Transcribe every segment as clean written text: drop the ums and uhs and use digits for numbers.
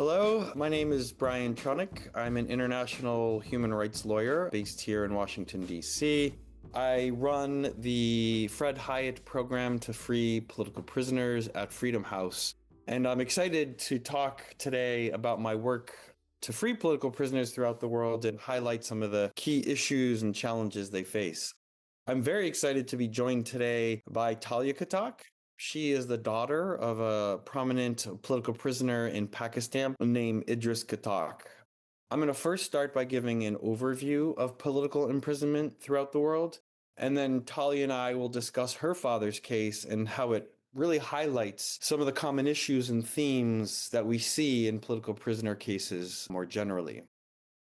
Hello, my name is Brian Tronick. I'm an international human rights lawyer based here in Washington, D.C. I run the Fred Hyatt program to free political prisoners at Freedom House. And I'm excited to talk today about my work to free political prisoners throughout the world and highlight some of the key issues and challenges they face. I'm very excited to be joined today by Talia Khattak. She is the daughter of a prominent political prisoner in Pakistan named Idris Khattak. I'm going to first start by giving an overview of political imprisonment throughout the world, and then Talia and I will discuss her father's case and how it really highlights some of the common issues and themes that we see in political prisoner cases more generally.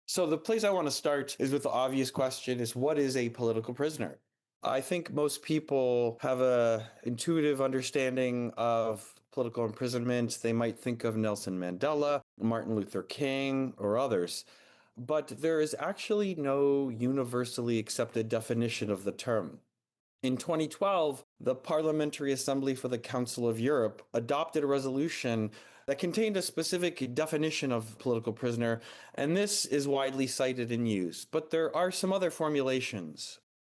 So the place I want to start is with the obvious question is, what is a political prisoner? I think most people have a intuitive understanding of political imprisonment. They might think of Nelson Mandela, Martin Luther King, or others. But there is actually no universally accepted definition of the term. In 2012, the Parliamentary Assembly for the Council of Europe adopted a resolution that contained a specific definition of political prisoner, and this is widely cited and used. But there are some other formulations.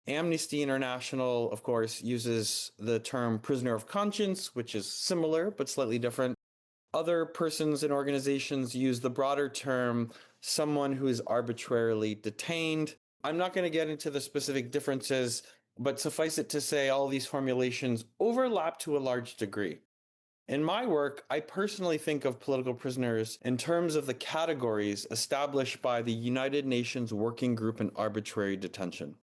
Amnesty International, of course, uses the term prisoner of conscience, which is similar but slightly different. Other persons and organizations use the broader term someone who is arbitrarily detained. I'm not going to get into the specific differences, but suffice it to say all these formulations overlap to a large degree. In my work, I personally think of political prisoners in terms of the categories established by the United Nations Working Group on Arbitrary Detention.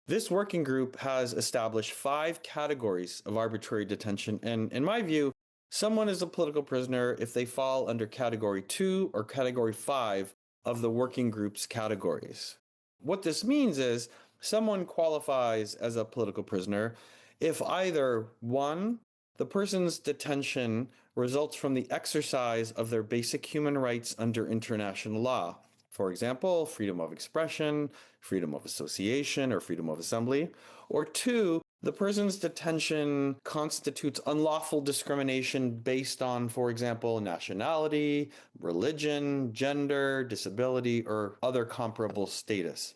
This working group has established 5 categories of arbitrary detention, and in my view, someone is a political prisoner if they fall under Category 2 or Category 5 of the working group's categories. What this means is someone qualifies as a political prisoner if either 1, the person's detention results from the exercise of their basic human rights under international law. For example, freedom of expression, freedom of association, or freedom of assembly. Or 2, the person's detention constitutes unlawful discrimination based on, for example, nationality, religion, gender, disability, or other comparable status.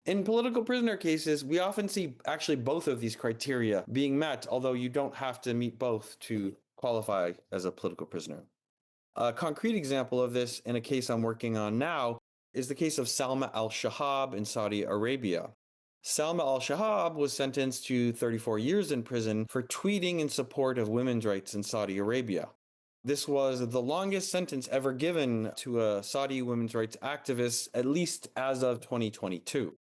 In political prisoner cases, we often see actually both of these criteria being met, although you don't have to meet both to qualify as a political prisoner. A concrete example of this in a case I'm working on now is the case of Salma al-Shahab in Saudi Arabia. Salma al-Shahab was sentenced to 34 years in prison for tweeting in support of women's rights in Saudi Arabia. This was the longest sentence ever given to a Saudi women's rights activist, at least as of 2022.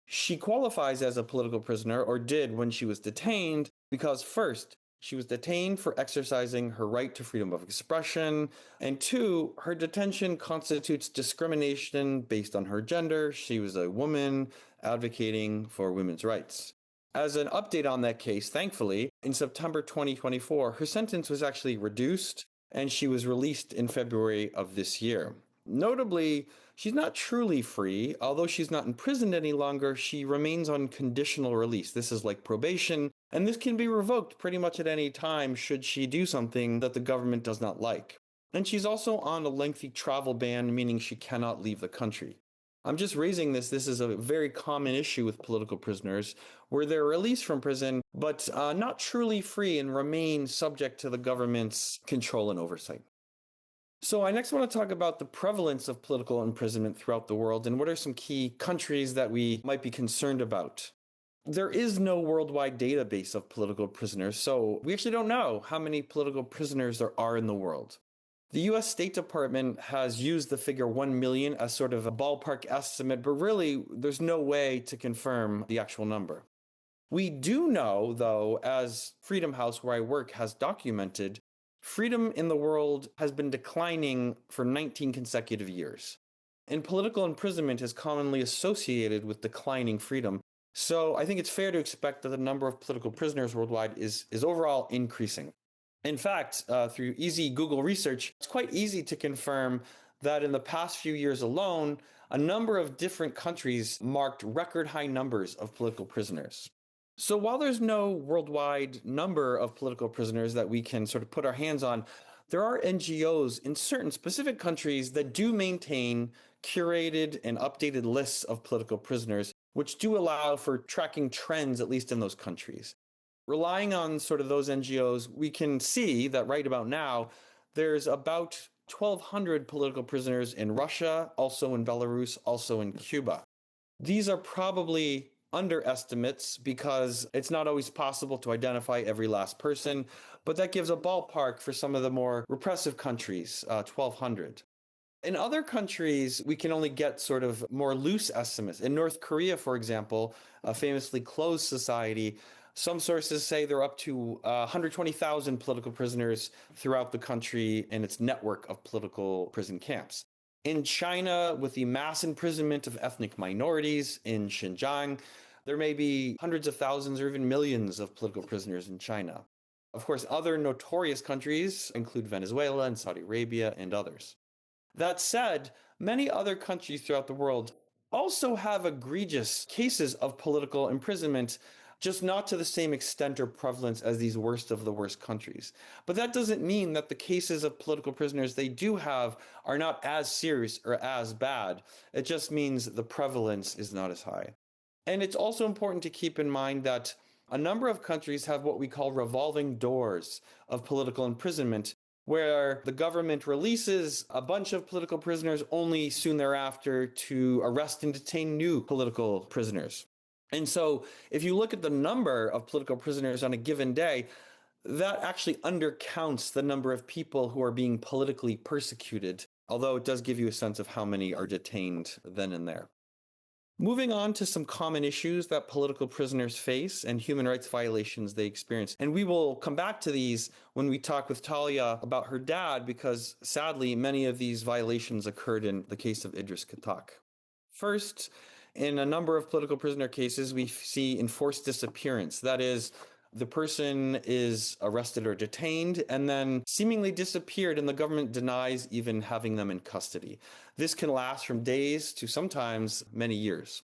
She qualifies as a political prisoner, or did when she was detained, because first, she was detained for exercising her right to freedom of expression, and 2, her detention constitutes discrimination based on her gender. She was a woman advocating for women's rights. As an update on that case, thankfully, in September 2024, her sentence was actually reduced, and she was released in February of this year. Notably, she's not truly free. Although she's not imprisoned any longer, she remains on conditional release. This is like probation, and this can be revoked pretty much at any time should she do something that the government does not like. And she's also on a lengthy travel ban, meaning she cannot leave the country. I'm just raising this. This is a very common issue with political prisoners, where they're released from prison, but not truly free and remain subject to the government's control and oversight. So I next want to talk about the prevalence of political imprisonment throughout the world and what are some key countries that we might be concerned about. There is no worldwide database of political prisoners, so we actually don't know how many political prisoners there are in the world. The US State Department has used the figure 1 million as sort of a ballpark estimate, but really there's no way to confirm the actual number. We do know, though, as Freedom House, where I work, has documented, freedom in the world has been declining for 19 consecutive years. And political imprisonment is commonly associated with declining freedom. So I think it's fair to expect that the number of political prisoners worldwide is overall increasing. In fact, through easy Google research, it's quite easy to confirm that in the past few years alone, a number of different countries marked record high numbers of political prisoners. So while there's no worldwide number of political prisoners that we can sort of put our hands on, There are NGOs in certain specific countries that do maintain curated and updated lists of political prisoners, which do allow for tracking trends, at least in those countries. Relying on sort of those NGOs, we can see that right about now, there's about 1,200 political prisoners in Russia, also in Belarus, also in Cuba. These are probably underestimates because it's not always possible to identify every last person, but that gives a ballpark for some of the more repressive countries, 1,200. In other countries, we can only get sort of more loose estimates. In North Korea, for example, a famously closed society, some sources say there are up to 120,000 political prisoners throughout the country and its network of political prison camps. In China, with the mass imprisonment of ethnic minorities in Xinjiang, there may be hundreds of thousands or even millions of political prisoners in China. Of course, other notorious countries include Venezuela and Saudi Arabia and others. That said, many other countries throughout the world also have egregious cases of political imprisonment, just not to the same extent or prevalence as these worst of the worst countries. But that doesn't mean that the cases of political prisoners they do have are not as serious or as bad. It just means the prevalence is not as high. And it's also important to keep in mind that a number of countries have what we call revolving doors of political imprisonment, where the government releases a bunch of political prisoners only soon thereafter to arrest and detain new political prisoners. And so if you look at the number of political prisoners on a given day, that actually undercounts the number of people who are being politically persecuted, although it does give you a sense of how many are detained then and there. Moving on to some common issues that political prisoners face and human rights violations they experience. And we will come back to these when we talk with Talia about her dad, because sadly, many of these violations occurred in the case of Idris Katak. First, in a number of political prisoner cases, we see enforced disappearance. That is, the person is arrested or detained and then seemingly disappeared, and the government denies even having them in custody. This can last from days to sometimes many years.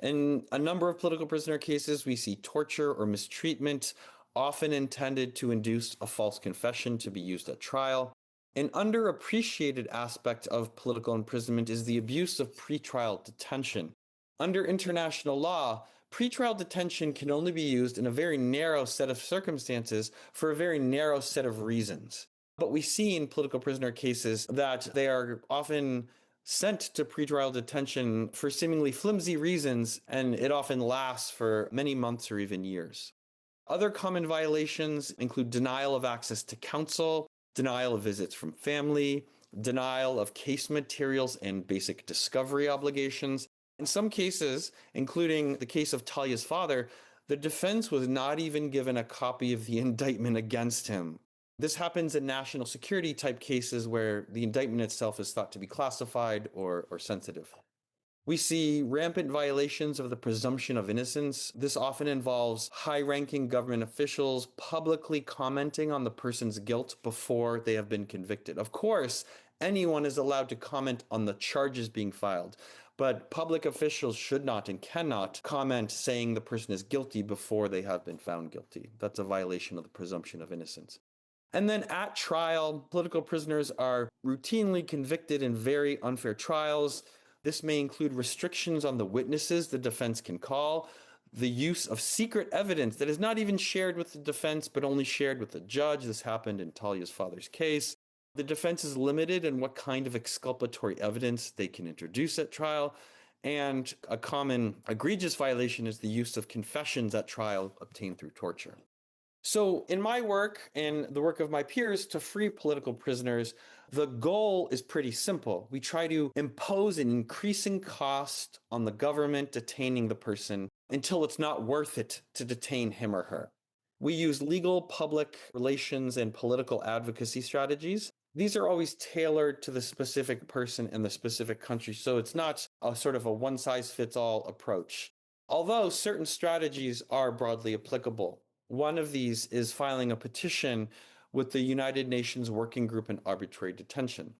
In a number of political prisoner cases, we see torture or mistreatment, often intended to induce a false confession to be used at trial. An underappreciated aspect of political imprisonment is the abuse of pretrial detention. Under international law, pretrial detention can only be used in a very narrow set of circumstances for a very narrow set of reasons. But we see in political prisoner cases that they are often sent to pretrial detention for seemingly flimsy reasons, and it often lasts for many months or even years. Other common violations include denial of access to counsel, denial of visits from family, denial of case materials and basic discovery obligations. In some cases, including the case of Talia's father, the defense was not even given a copy of the indictment against him. This happens in national security type cases where the indictment itself is thought to be classified or sensitive. We see rampant violations of the presumption of innocence. This often involves high-ranking government officials publicly commenting on the person's guilt before they have been convicted. Of course, anyone is allowed to comment on the charges being filed, but public officials should not and cannot comment saying the person is guilty before they have been found guilty. That's a violation of the presumption of innocence. And then at trial, political prisoners are routinely convicted in very unfair trials. This may include restrictions on the witnesses the defense can call, the use of secret evidence that is not even shared with the defense but only shared with the judge. This happened in Talia's father's case. The defense is limited in what kind of exculpatory evidence they can introduce at trial. And a common egregious violation is the use of confessions at trial obtained through torture. So in my work and the work of my peers to free political prisoners, the goal is pretty simple. We try to impose an increasing cost on the government detaining the person until it's not worth it to detain him or her. We use legal, public relations, and political advocacy strategies. These are always tailored to the specific person and the specific country, so it's not a sort of a one-size-fits-all approach. Although certain strategies are broadly applicable. One of these is filing a petition with the United Nations Working Group on Arbitrary Detention.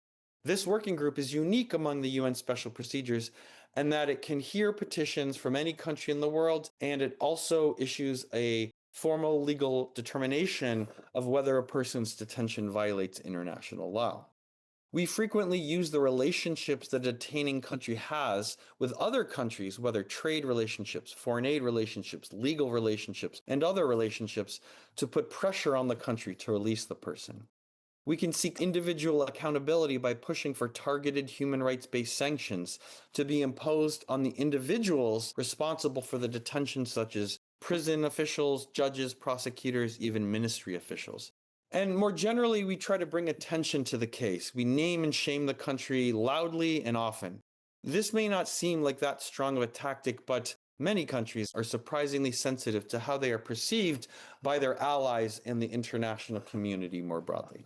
This working group is unique among the UN special procedures in that it can hear petitions from any country in the world, and it also issues a formal legal determination of whether a person's detention violates international law. We frequently use the relationships the detaining country has with other countries, whether trade relationships, foreign aid relationships, legal relationships, and other relationships, to put pressure on the country to release the person. We can seek individual accountability by pushing for targeted human rights based sanctions to be imposed on the individuals responsible for the detention, such as prison officials, judges, prosecutors, even ministry officials. And more generally, we try to bring attention to the case. We name and shame the country loudly and often. This may not seem like that strong of a tactic, but many countries are surprisingly sensitive to how they are perceived by their allies and the international community more broadly.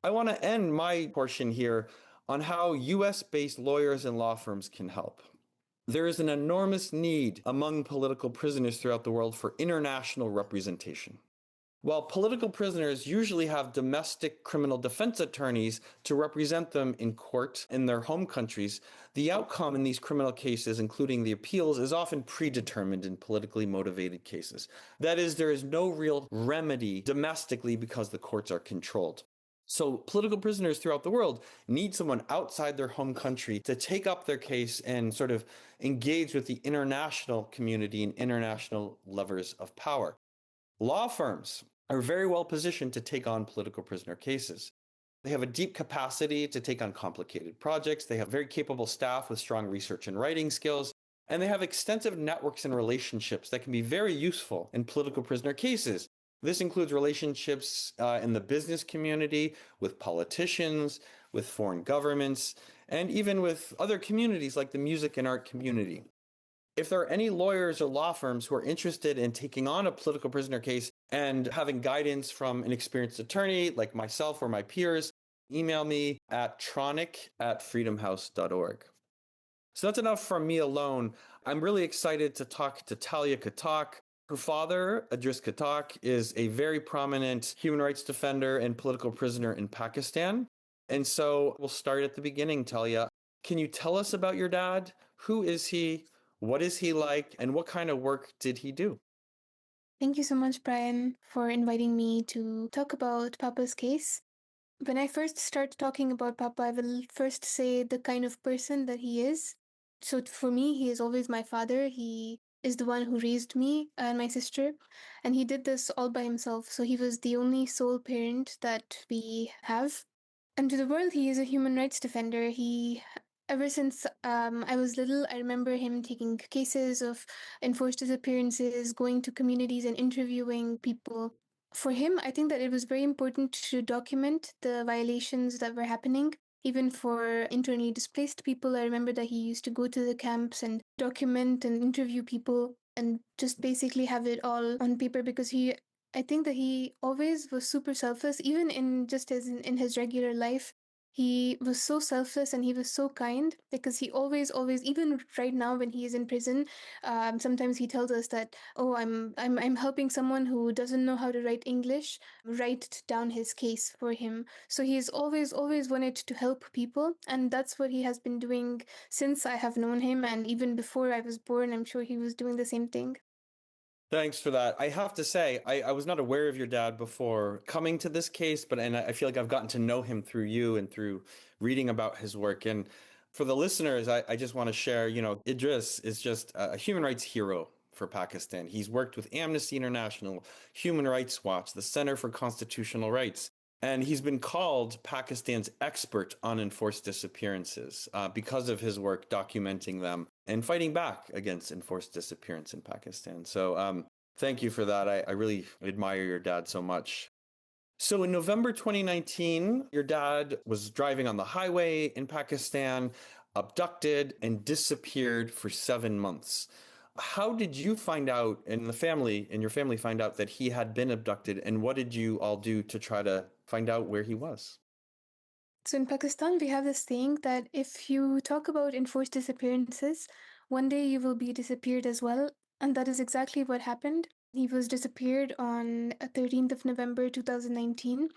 I want to end my portion here on how US based lawyers and law firms can help. There is an enormous need among political prisoners throughout the world for international representation. While political prisoners usually have domestic criminal defense attorneys to represent them in court in their home countries, the outcome in these criminal cases, including the appeals, is often predetermined in politically motivated cases. That is, there is no real remedy domestically because the courts are controlled. So political prisoners throughout the world need someone outside their home country to take up their case and sort of engage with the international community and international levers of power. Law firms are very well positioned to take on political prisoner cases. They have a deep capacity to take on complicated projects. They have very capable staff with strong research and writing skills. And they have extensive networks and relationships that can be very useful in political prisoner cases. This includes relationships in the business community, with politicians, with foreign governments, and even with other communities like the music and art community. If there are any lawyers or law firms who are interested in taking on a political prisoner case and having guidance from an experienced attorney like myself or my peers, email me at tronic@freedomhouse.org. So that's enough from me alone. I'm really excited to talk to Talia Katak. Her father, Idris Katak, is a very prominent human rights defender and political prisoner in Pakistan. And so we'll start at the beginning, Talia. Can you tell us about your dad? Who is he? What is he like? And what kind of work did he do? Thank you so much, Brian, for inviting me to talk about Papa's case. When I first start talking about Papa, I will first say the kind of person that he is. So for me, he is always my father. He is the one who raised me and my sister, and he did this all by himself. So he was the only sole parent that we have. And to the world, he is a human rights defender. Ever since I was little, I remember him taking cases of enforced disappearances, going to communities and interviewing people. For him, I think that it was very important to document the violations that were happening. Even for internally displaced people, I remember that he used to go to the camps and document and interview people and just basically have it all on paper because I think that he always was super selfless, even in just as in his regular life. He was so selfless and he was so kind because he always, even right now when he is in prison, sometimes he tells us that, oh, I'm helping someone who doesn't know how to write English, write down his case for him. So he's always wanted to help people, and that's what he has been doing since I have known him, and even before I was born, I'm sure he was doing the same thing. Thanks for that. I have to say, I was not aware of your dad before coming to this case, and I feel like I've gotten to know him through you and through reading about his work. And for the listeners, I just want to share, Idris is just a human rights hero for Pakistan. He's worked with Amnesty International, Human Rights Watch, the Center for Constitutional Rights. And he's been called Pakistan's expert on enforced disappearances because of his work documenting them and fighting back against enforced disappearance in Pakistan. So thank you for that. I really admire your dad so much. So in November 2019, your dad was driving on the highway in Pakistan, abducted and disappeared for 7 months. How did you find out and your family find out that he had been abducted, and what did you all do to try to find out where he was? So in Pakistan, we have this saying that if you talk about enforced disappearances, one day you will be disappeared as well. And that is exactly what happened. He was disappeared on 13th of November 2019.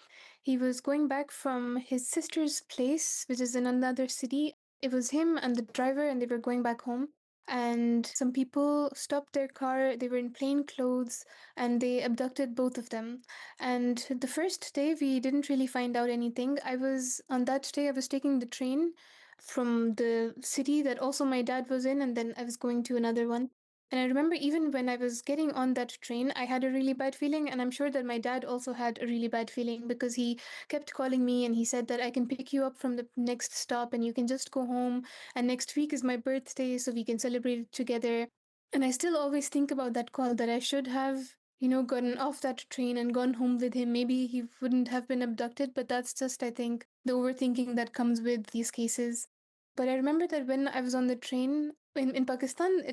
He was going back from his sister's place, which is in another city. It was him and the driver, and they were going back home. and some people stopped their car. They were in plain clothes and they abducted both of them. And the first day, we didn't really find out anything. On that day, I was taking the train from the city that also my dad was in, and then I was going to another one. And I remember even when I was getting on that train, I had a really bad feeling. And I'm sure that my dad also had a really bad feeling because he kept calling me and he said that I can pick you up from the next stop and you can just go home. And next week is my birthday, so we can celebrate it together. And I still always think about that call that I should have, gotten off that train and gone home with him. Maybe he wouldn't have been abducted, but that's just, I think, the overthinking that comes with these cases. But I remember that when I was on the train in Pakistan,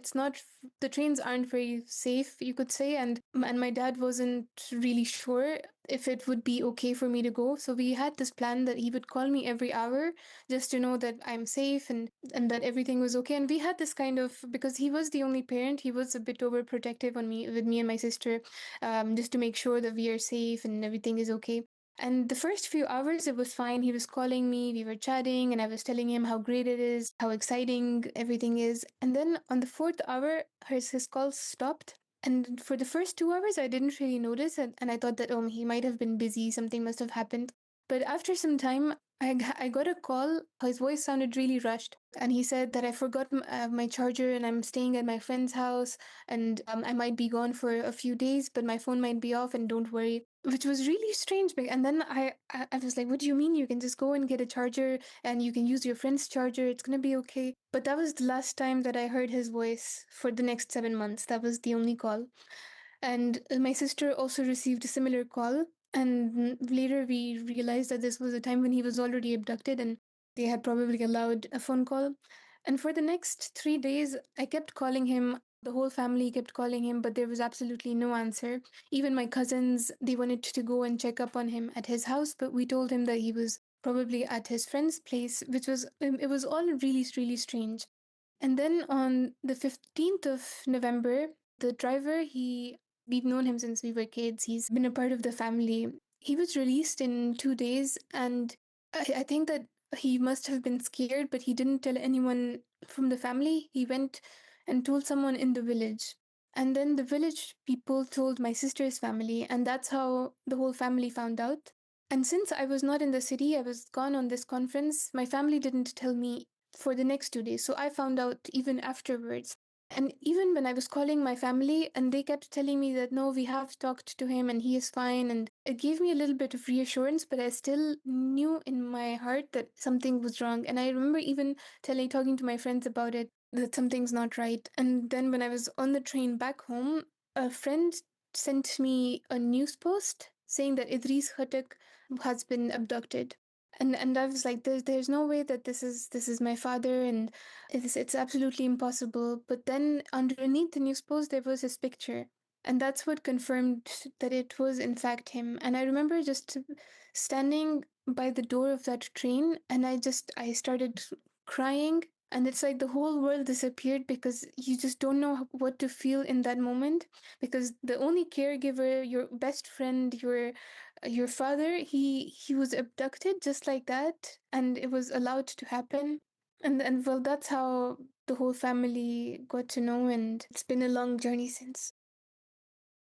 the trains aren't very safe, you could say. And my dad wasn't really sure if it would be okay for me to go. So we had this plan that he would call me every hour just to know that I'm safe and that everything was okay. And we had this kind of, because he was the only parent, he was a bit overprotective with me and my sister, just to make sure that we are safe and everything is okay. And the first few hours, it was fine. He was calling me, we were chatting, and I was telling him how great it is, how exciting everything is. And then on the fourth hour, his calls stopped. And for the first 2 hours, I didn't really notice it. And I thought that, oh, he might have been busy, something must have happened. But after some time, I got a call. His voice sounded really rushed. And he said that I forgot my charger and I'm staying at my friend's house and I might be gone for a few days, but my phone might be off and don't worry. Which was really strange. And then I was like, what do you mean? You can just go and get a charger and you can use your friend's charger. It's going to be okay. But that was the last time that I heard his voice for the next 7 months. That was the only call. And my sister also received a similar call. And later we realized that this was a time when he was already abducted and they had probably allowed a phone call. And for the next 3 days, I kept calling him. The whole family kept calling him, but there was absolutely no answer. Even my cousins, they wanted to go and check up on him at his house, but we told him that he was probably at his friend's place, it was all really, really strange. And then on the 15th of November, the driver, we've known him since we were kids. He's been a part of the family. He was released in 2 days, and I think that he must have been scared, but he didn't tell anyone from the family. He went and told someone in the village. And then the village people told my sister's family, and that's how the whole family found out. And since I was not in the city, I was gone on this conference, my family didn't tell me for the next 2 days. So I found out even afterwards. And even when I was calling my family, and they kept telling me that no, we have talked to him and he is fine. And it gave me a little bit of reassurance, but I still knew in my heart that something was wrong. And I remember even talking to my friends about it, that something's not right. And then when I was on the train back home, a friend sent me a news post saying that Idris Khatak has been abducted. And I was like, there's no way that this is my father, and it's absolutely impossible. But then underneath the news post there was his picture, and that's what confirmed that it was in fact him. And I remember just standing by the door of that train, and I started crying, and it's like the whole world disappeared because you just don't know what to feel in that moment, because the only caregiver, your best friend, your father, he was abducted just like that, and it was allowed to happen. And well, that's how the whole family got to know, and it's been a long journey since.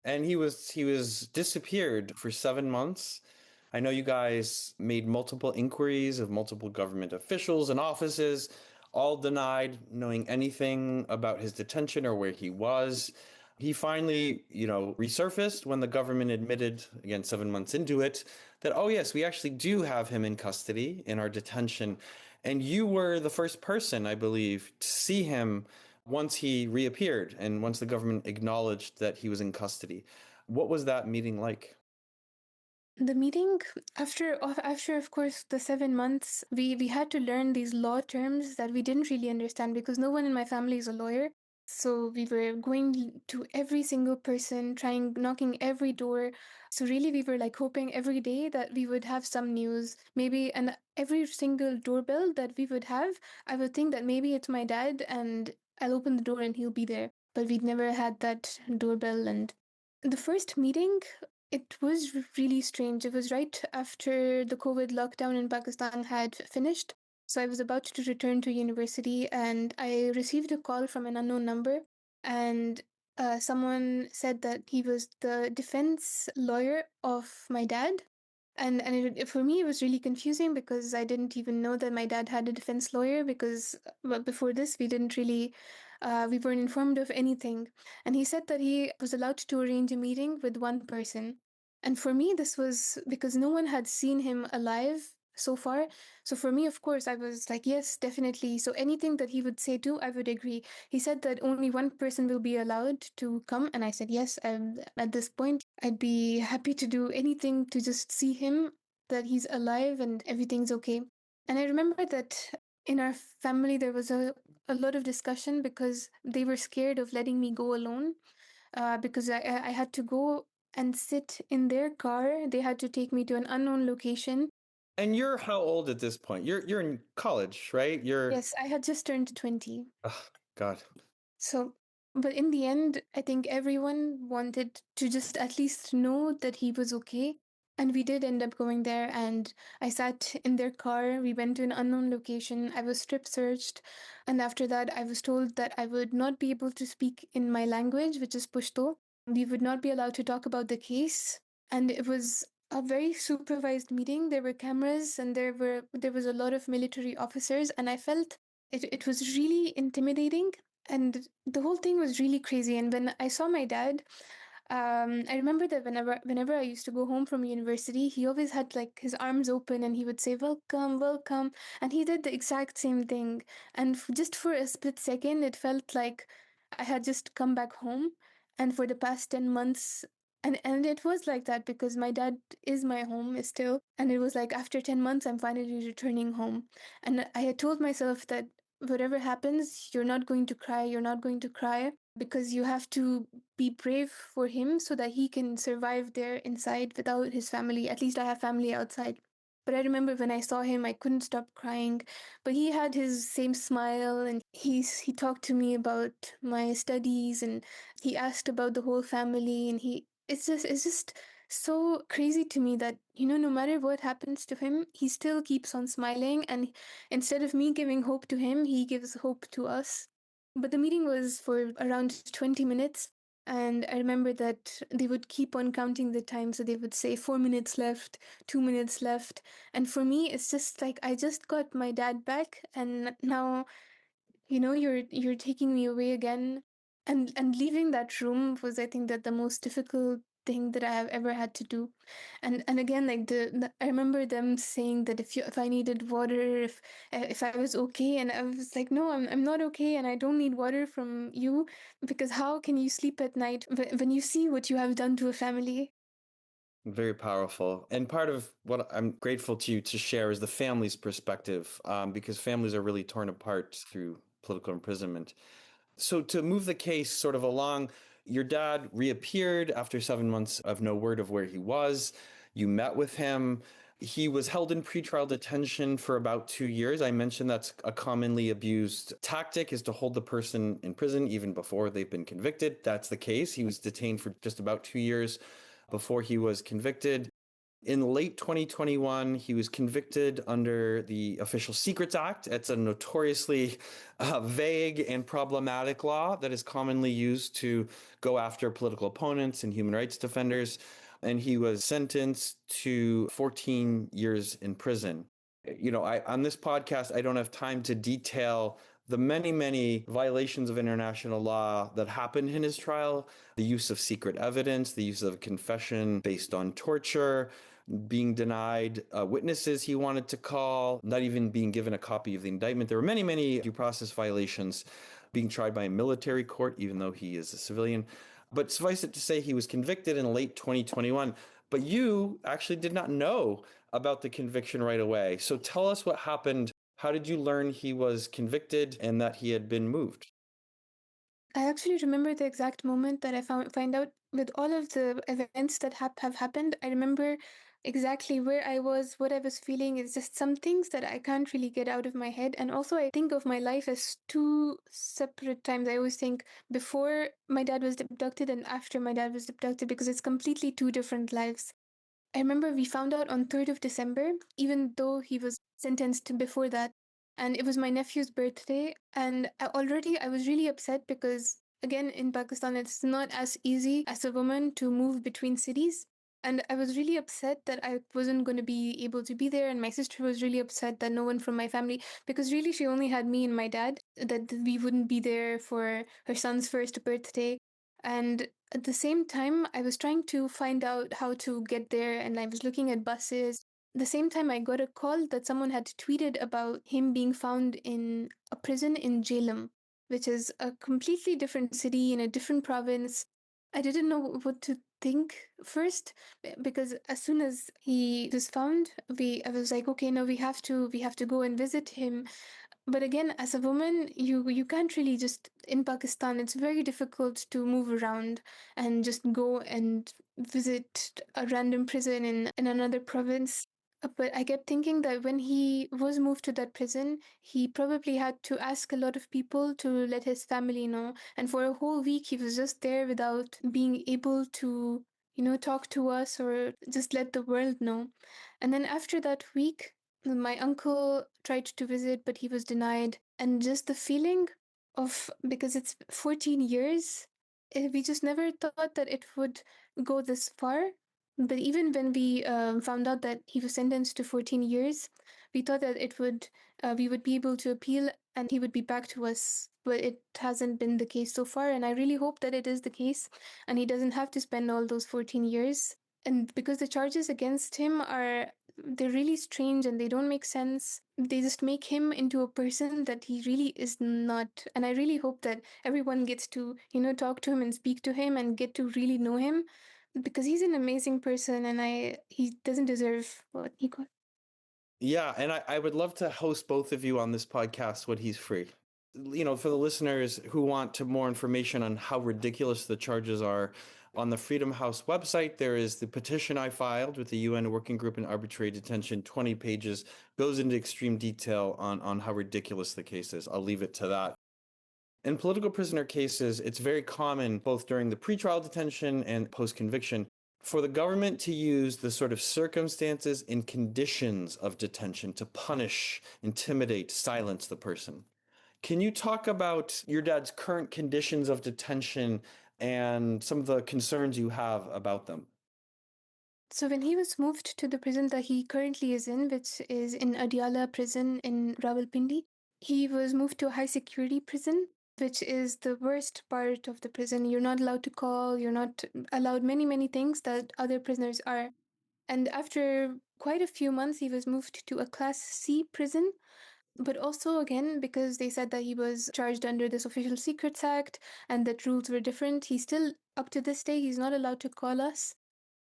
And he was disappeared for 7 months. I know you guys made multiple inquiries of multiple government officials and offices, all denied knowing anything about his detention or where he was. He finally, resurfaced when the government admitted, again, 7 months into it, that, oh, yes, we actually do have him in custody in our detention. And you were the first person, I believe, to see him once he reappeared and once the government acknowledged that he was in custody. What was that meeting like? The meeting, after of course the 7 months, we had to learn these law terms that we didn't really understand because no one in my family is a lawyer. So we were going to every single person, trying knocking every door. So really we were like hoping every day that we would have some news. Maybe, and every single doorbell that we would have, I would think that maybe it's my dad and I'll open the door and he'll be there. But we'd never had that doorbell. And the first meeting, it was really strange. It was right after the COVID lockdown in Pakistan had finished. So I was about to return to university and I received a call from an unknown number. And someone said that he was the defense lawyer of my dad. For me, it was really confusing because I didn't even know that my dad had a defense lawyer because well, before this, we weren't informed of anything. And he said that he was allowed to arrange a meeting with one person. And for me, this was because no one had seen him alive so far. So for me, of course, I was like, yes, definitely. So anything that he would say too, I would agree. He said that only one person will be allowed to come. And I said, yes, at this point, I'd be happy to do anything to just see him, that he's alive and everything's okay. And I remember that in our family, there was a lot of discussion because they were scared of letting me go alone because I had to go and sit in their car. They had to take me to an unknown location. And you're how old at this point? You're in college, right? You're Yes, I had just turned 20. oh, God. So, but in the end, I think everyone wanted to just at least know that he was okay. And we did end up going there, and I sat in their car. We went to an unknown location. I was strip searched. And after that, I was told that I would not be able to speak in my language, which is Pashto. We would not be allowed to talk about the case. And it was a very supervised meeting. There were cameras and there was a lot of military officers, and I felt it was really intimidating and the whole thing was really crazy. And when I saw my dad, I remember that whenever I used to go home from university, he always had like his arms open and he would say, "Welcome, welcome." And he did the exact same thing. And just for a split second, it felt like I had just come back home. And for the past 10 months, and it was like that because my dad is my home still. And it was like after 10 months, I'm finally returning home. And I had told myself that whatever happens, you're not going to cry, you're not going to cry because you have to be brave for him so that he can survive there inside without his family. At least I have family outside. But I remember when I saw him, I couldn't stop crying. But he had his same smile and he talked to me about my studies and he asked about the whole family and it's just so crazy to me that no matter what happens to him, he still keeps on smiling and instead of me giving hope to him, he gives hope to us. But the meeting was for around 20 minutes. And I remember that they would keep on counting the time. So they would say 4 minutes left, 2 minutes left. And for me, it's just like I just got my dad back. And now you're taking me away again. And leaving that room was, I think, that the most difficult thing that I have ever had to do. And again, like I remember them saying that if I needed water, if I was okay, and I was like, no, I'm not okay, and I don't need water from you, because how can you sleep at night when you see what you have done to a family? Very powerful. And part of what I'm grateful to you to share is the family's perspective, because families are really torn apart through political imprisonment. So to move the case sort of along, your dad reappeared after 7 months of no word of where he was. You met with him. He was held in pretrial detention for about 2 years. I mentioned that's a commonly abused tactic is to hold the person in prison even before they've been convicted. That's the case. He was detained for just about 2 years before he was convicted. In late 2021, he was convicted under the Official Secrets Act. It's a notoriously vague and problematic law that is commonly used to go after political opponents and human rights defenders. And he was sentenced to 14 years in prison. On this podcast, I don't have time to detail the many, many violations of international law that happened in his trial, the use of secret evidence, the use of confession based on torture, being denied witnesses he wanted to call, not even being given a copy of the indictment. There were many, many due process violations, being tried by a military court, even though he is a civilian. But suffice it to say, he was convicted in late 2021. But you actually did not know about the conviction right away. So tell us what happened. How did you learn he was convicted and that he had been moved? I actually remember the exact moment that I find out with all of the events that have happened. I remember exactly where I was, what I was feeling. It's just some things that I can't really get out of my head. And also, I think of my life as two separate times. I always think before my dad was abducted and after my dad was abducted because it's completely two different lives. I remember we found out on 3rd of December, even though he was sentenced before that. and it was my nephew's birthday. And I was really upset because, again, in Pakistan, it's not as easy as a woman to move between cities. And I was really upset that I wasn't going to be able to be there. And my sister was really upset that no one from my family, because really she only had me and my dad, that we wouldn't be there for her son's first birthday. And at the same time, I was trying to find out how to get there, and I was looking at buses. The same time, I got a call that someone had tweeted about him being found in a prison in Jhelum, which is a completely different city in a different province. I didn't know what to think first, because as soon as he was found, we I was like, okay, no, we have to go and visit him. But again, as a woman, you can't really just, in Pakistan, it's very difficult to move around and just go and visit a random prison in another province. But I kept thinking that when he was moved to that prison, he probably had to ask a lot of people to let his family know. And for a whole week, he was just there without being able to, talk to us or just let the world know. And then after that week, my uncle tried to visit, but he was denied. And just the feeling of, because it's 14 years, we just never thought that it would go this far. But even when we found out that he was sentenced to 14 years, we thought that we would be able to appeal and he would be back to us. But it hasn't been the case so far. And I really hope that it is the case and he doesn't have to spend all those 14 years. And because the charges against him they're really strange and they don't make sense. They just make him into a person that he really is not. And I really hope that everyone gets to, talk to him and speak to him and get to really know him, because he's an amazing person and he doesn't deserve what he got. Yeah, and I would love to host both of you on this podcast when he's free. For the listeners who want to more information on how ridiculous the charges are, on the Freedom House website, there is the petition I filed with the UN Working Group in Arbitrary Detention, 20 pages, goes into extreme detail on how ridiculous the case is. I'll leave it to that. In political prisoner cases, it's very common, both during the pretrial detention and post-conviction, for the government to use the sort of circumstances and conditions of detention to punish, intimidate, silence the person. Can you talk about your dad's current conditions of detention and some of the concerns you have about them? So when he was moved to the prison that he currently is in, which is in Adiala prison in Rawalpindi, he was moved to a high security prison, which is the worst part of the prison. You're not allowed to call, you're not allowed many, many things that other prisoners are. And after quite a few months, he was moved to a Class C prison. But also, again, because they said that he was charged under this Official Secrets Act and that rules were different, he's still, up to this day, he's not allowed to call us.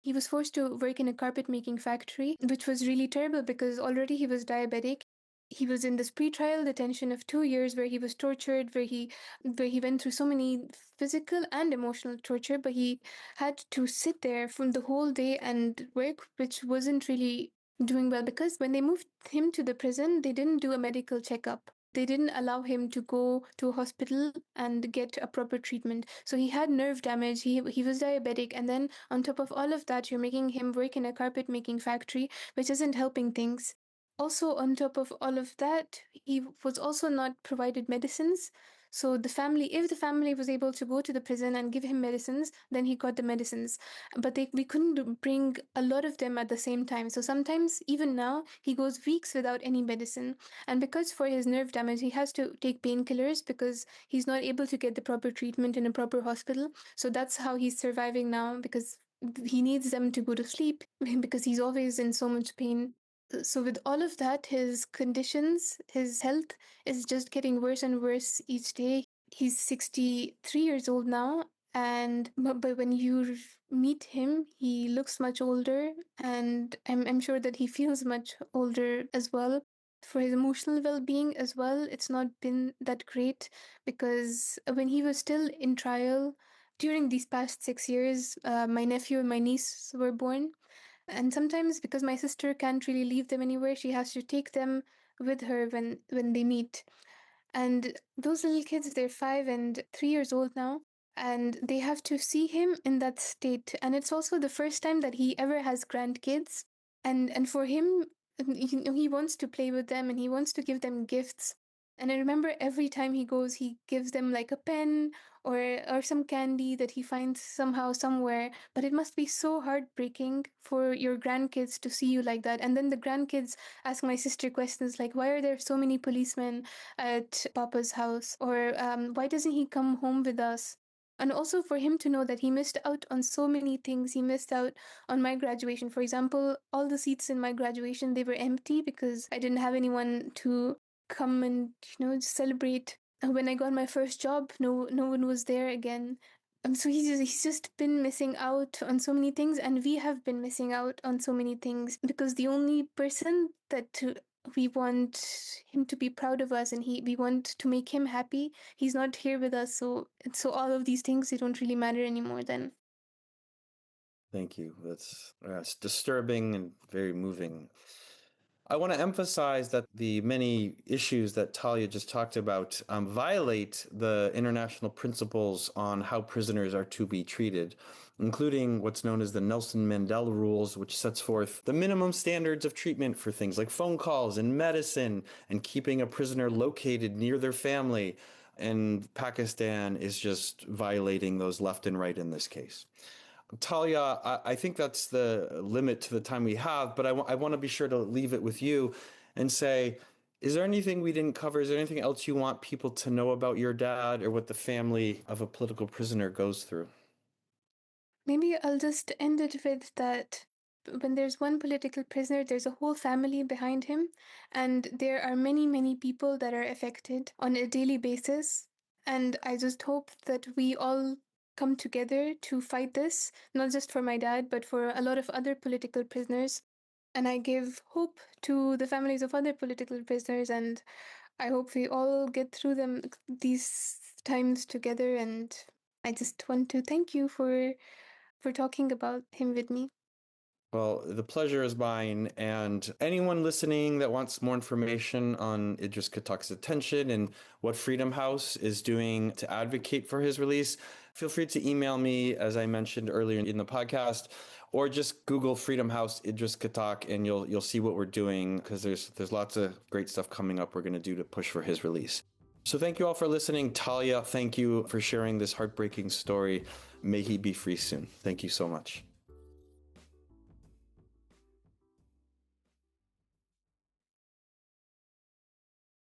He was forced to work in a carpet making factory, which was really terrible because already he was diabetic. He was in this pre-trial detention of 2 years where he was tortured, where he went through so many physical and emotional torture, but he had to sit there from the whole day and work, which wasn't really doing well because when they moved him to the prison, they didn't do a medical checkup. They didn't allow him to go to a hospital and get a proper treatment. So he had nerve damage, he was diabetic, and then on top of all of that, you're making him work in a carpet making factory, which isn't helping things. Also, on top of all of that, he was also not provided medicines. So if the family was able to go to the prison and give him medicines, then he got the medicines. But we couldn't bring a lot of them at the same time. So sometimes, even now, he goes weeks without any medicine. And because for his nerve damage, he has to take painkillers because he's not able to get the proper treatment in a proper hospital. So that's how he's surviving now, because he needs them to go to sleep because he's always in so much pain. So with all of that, his conditions, his health is just getting worse and worse each day. He's 63 years old now, and but when you meet him, he looks much older, and I'm sure that he feels much older as well. For his emotional well-being as well, it's not been that great because when he was still in trial, during these past 6 years, my nephew and my niece were born. And sometimes, because my sister can't really leave them anywhere, she has to take them with her when they meet. And those little kids, they're 5 and 3 years old now, and they have to see him in that state. And it's also the first time that he ever has grandkids. And for him, he wants to play with them and he wants to give them gifts. And I remember every time he goes, he gives them like a pen or some candy that he finds somehow somewhere. But it must be so heartbreaking for your grandkids to see you like that. And then the grandkids ask my sister questions like, "Why are there so many policemen at Papa's house?" Or "Why doesn't he come home with us?" And also for him to know that he missed out on so many things. He missed out on my graduation. For example, all the seats in my graduation, they were empty because I didn't have anyone to come and, celebrate. And when I got my first job, no one was there again. So he's just been missing out on so many things, and we have been missing out on so many things because the only person that we want him to be proud of us and we want to make him happy, he's not here with us. So all of these things, they don't really matter anymore then. Thank you. That's it's disturbing and very moving. I want to emphasize that the many issues that Talia just talked about violate the international principles on how prisoners are to be treated, including what's known as the Nelson Mandela Rules, which sets forth the minimum standards of treatment for things like phone calls and medicine and keeping a prisoner located near their family. And Pakistan is just violating those left and right in this case. Talia, I think that's the limit to the time we have, but I want to be sure to leave it with you and say, is there anything we didn't cover? Is there anything else you want people to know about your dad or what the family of a political prisoner goes through? Maybe I'll just end it with that when there's one political prisoner, there's a whole family behind him, and there are many, many people that are affected on a daily basis. And I just hope that we all come together to fight this, not just for my dad, but for a lot of other political prisoners. And I give hope to the families of other political prisoners, and I hope we all get through these times together. And I just want to thank you for talking about him with me. Well, the pleasure is mine. And anyone listening that wants more information on Idris Katak's detention and what Freedom House is doing to advocate for his release, feel free to email me, as I mentioned earlier in the podcast, or just Google Freedom House Idris Katak, and you'll see what we're doing because there's lots of great stuff coming up we're going to do to push for his release. So thank you all for listening. Talia, thank you for sharing this heartbreaking story. May he be free soon. Thank you so much.